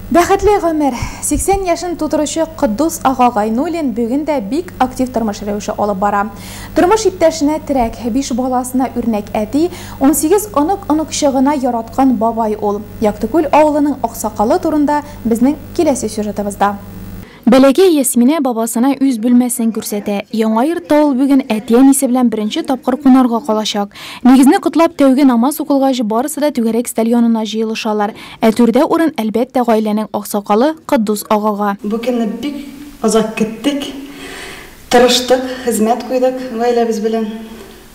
Бәхетле гомер. 80 яшын тутыручы Куддус ага Гайнуллин бүген дә бик актив тормыш рәвеше алып бара. Тормыш иптәшенә терәк, 5 баласына үрнәк әти, 18 онук чыгына яраткан бабай ул. Яктыкүл авылының аксакалы турында безнең киләсе сюжетыбызда. Бәләгәй Ясминә бабасына үз бүлмәсен күрсәтә. Яңа йортта ул бүген әти-әнисе белән беренче тапкыр кунарга калачак. Нигезне котлап тәүге намаз укылгач барысы да түгәрәк стәл янына җыелышалар. Түрдә урын әлбәттә гаиләнең аксакалы Куддус агага. Бу көнне бик озак көттек. Тырыштык, хезмәт куйдык гаиләбез белән.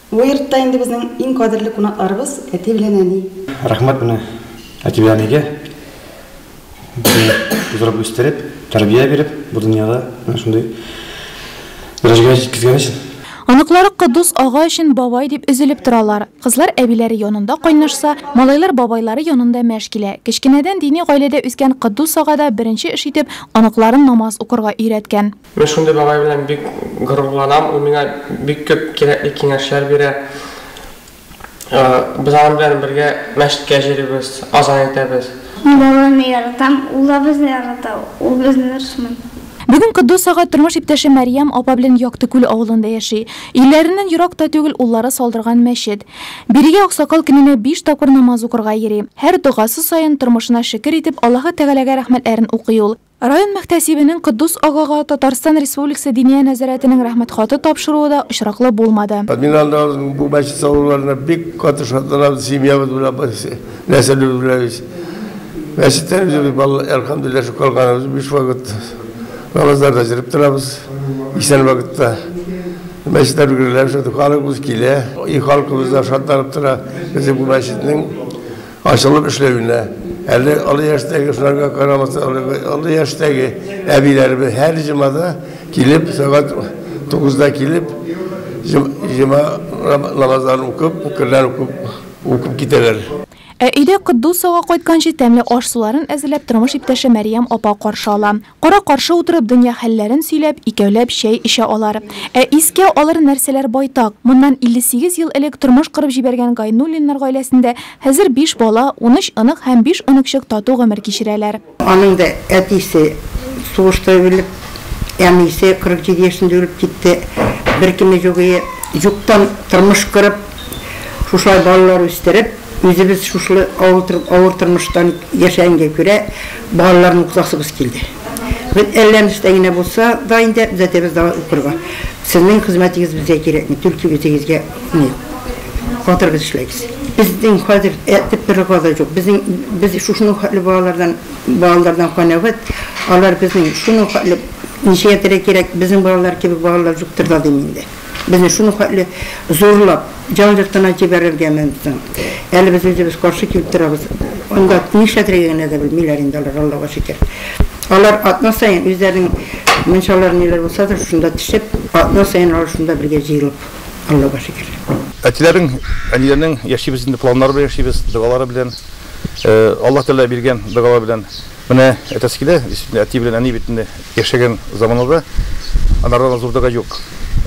Бу йортта инде безнең иң кадерле кунакларыбыз әти белән әни. Рәхмәт менә әти белән әнигә. Үзрәп үстереп, тәрбия биреп, бу дөньяда шундый дәрәҗәгә җиткезгән өчен. Аныклары Куддус ага өчен бабай дип üzülеп торалар. Кызлар әбиләре янында кайнашса, малайлар бабайлары янында мәш килә. Кечкенәдән дини гаиләдә үскән Куддус ага да беренче эш итеп аныкларын намаз укырга өйрәткән. Мен шундый бабай белән бик горурланам, ул миңа бик күп кирәкле киңәшләр бирә. Без аның белән бергә мәчеткә җөрибез, азан итәбез. Бабамны яратам, ул да безне ярата, ул безне дошман. Бүген Куддус ага тормыш иптәше Мәрьям апа белән Яктыкүл авылында яши. Илләреннән еракта түгел уллары салдырган мәчет. Бирегә аксакал көненә 5 тапкыр намаз укырга йөри. Һәр дугасы саен тормышына шөкер итеп Аллаһы Тәгаләгә рәхмәтләрен укый ул. Район мәктәсибенең Куддус агага Татарстан Республикасы Диния нәзарәтенең рәхмәт хаты тапшыруы да очраклы булмады. Админларның бу мәчет салуларына бик катнашканнар, семьябыз белән, нәселебез белән. Мәчеттән без әлхәмдүлилләh шу калганыбыз 5 вакыт намазларда җырып торабыз. Исән вакытта мәчетләр гүрләп шу халыкыбыз килә. И халкыбыз да шатланып тора. Без бу мәчетнең ачылып эшләвенә. Әле алы яшьтәге шуларга карамаса, алы яшьтәге әбиләребез һәр җомада килеп, сәгать 9-да килеп, җома намазларын укып китәләр. Өйдә Куддус ага кайтканчы тәмле аш-суларын әзерләп тормыш иптәше Мәрьям апа каршы ала. Кара-каршы утырып дөнья хәлләрен сөйләп, икәүләп чәй эчә алар. Искә алыр нәрсәләр байтак. Моннан 58 ел элек тормыш кырып җибәргән Гайнуллиннар гаиләсендә хәзер 5 бала, 13 онык һәм 5 оныкчык тату гомер кичерәләр. Аның да әтисе сугышта үлеп, әнисе 47 яшендә үлеп китте. Беркеме юктан тормыш кырып, шушай балалар үстереп, Үзебез шушы авыр тормыштан яшәгәнгә күрә балаларны укытасыбыз килде. Без әлләмештә генә булса да инде үзәтебез дә укырга. Сезнең хезмәтегез безгә кирәкми, түлки үзегезгә хатыр эшләгез. Безнең хәзер әтеп бригада юк. Без шушы балалардан канәгать, алар безнең шуны ничә кирәк, безнең балалар кебек балалар юктыр да диминде. Безне шуны хәтле зорлап, җан-җыртына җибәрергә мөмкин. Әле без үзебез каршы килеп торабыз. Анда нишләтергә дә белмиләр инде Аллаһка шөкер. Алар атна сайын үзләренең мөншаларын ниләр булса да шунда төшеп, атна сайын алар шунда бергә җыелып, Аллаһка шөкер. Әтиләрнең, әниләрнең яшибез инде планнары белән яшибез, дугалары белән, Аллаһ Тәгалә биргән дугалар белән. Менә әтәскидә, әти белән әни битендә яшәгән заманында анардан зурдага юк.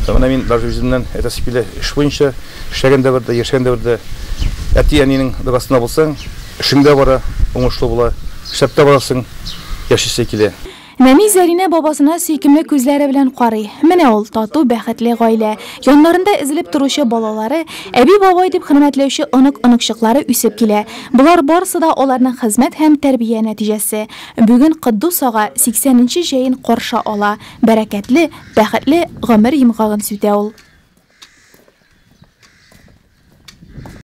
Менә мин даже үземнән әтәскидә эш буенча эшләгән дәврдә, яшәгән дәврдә әти әнинең дугасына булсаң, эшеңдә бара, уңышлы була, эшләп тә барасың, яшисе килә. Нәни Зәринә бабасына сөйкемле күзләре белән карый. Менә ул тату бәхетле гаилә. Яннарында эзелеп торучы балалары, әби бабай дип хөрмәтләүче онук-онукчыклары үсеп килә. Булар барысы да аларның хезмәт һәм тәрбия нәтиҗәсе. Бүген Куддус ага 80-нче җәен каршы ала. Бәрәкәтле, бәхетле гомер йомгагын сүтә ул.